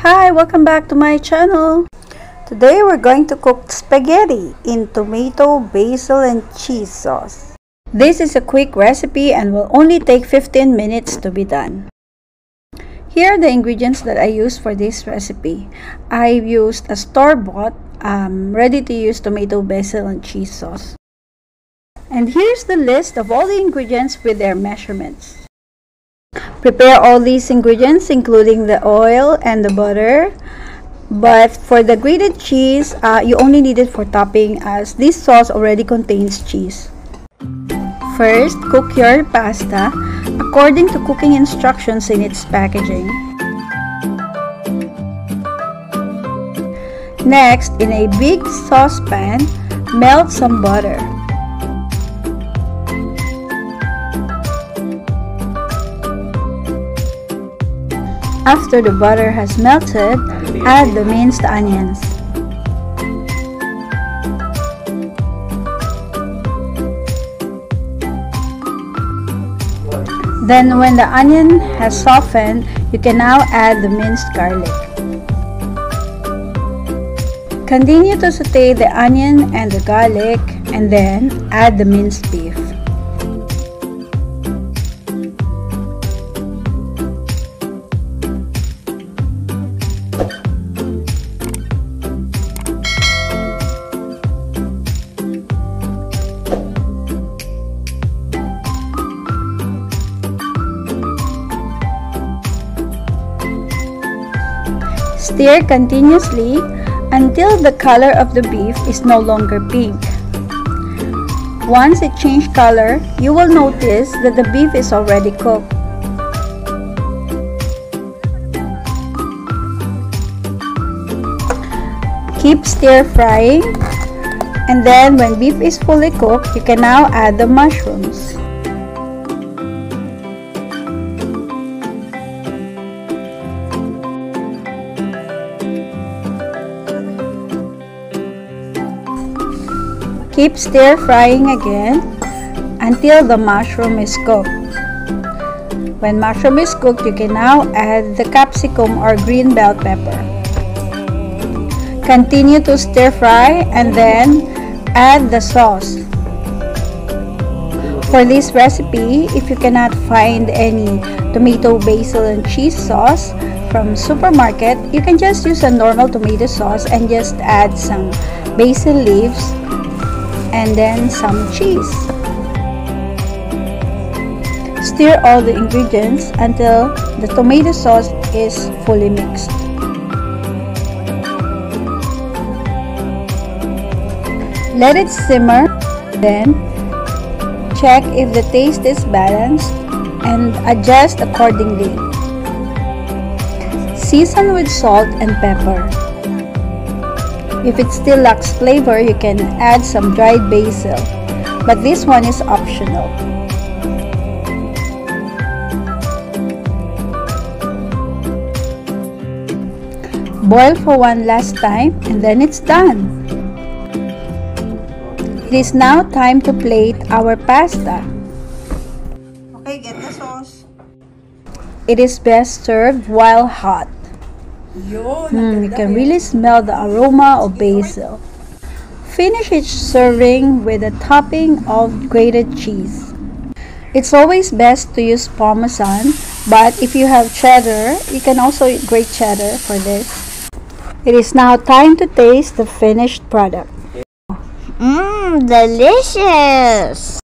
Hi, welcome back to my channel. Today we're going to cook spaghetti in tomato, basil, and cheese sauce. This is a quick recipe and will only take 15 minutes to be done. Here are the ingredients that I used for this recipe. I used a store-bought, ready-to-use tomato, basil, and cheese sauce. And here's the list of all the ingredients with their measurements. Prepare all these ingredients including the oil and the butter, but for the grated cheese, you only need it for topping as this sauce already contains cheese. First, cook your pasta according to cooking instructions in its packaging. Next, in a big saucepan, melt some butter. After the butter has melted, add the minced onions. Then when the onion has softened, you can now add the minced garlic. Continue to saute the onion and the garlic and then add the minced beef. Stir continuously until the color of the beef is no longer pink. Once it changes color, you will notice that the beef is already cooked. Keep stir frying, and then when beef is fully cooked, you can now add the mushrooms. Keep stir frying again until the mushroom is cooked. When mushroom is cooked, you can now add the capsicum or green bell pepper. Continue to stir fry and then add the sauce. For this recipe, if you cannot find any tomato, basil, and cheese sauce from supermarket, you can just use a normal tomato sauce and just add some basil leaves and then some cheese. Stir all the ingredients until the tomato sauce is fully mixed. Let it simmer, then check if the taste is balanced and adjust accordingly. Season with salt and pepper. If it still lacks flavor, you can add some dried basil, but this one is optional. Boil for one last time and then it's done. It is now time to plate our pasta. Okay, get the sauce. It is best served while hot. You can really smell the aroma of basil. Finish each serving with a topping of grated cheese. It's always best to use Parmesan, but if you have cheddar, you can also grate cheddar for this. It is now time to taste the finished product. Delicious!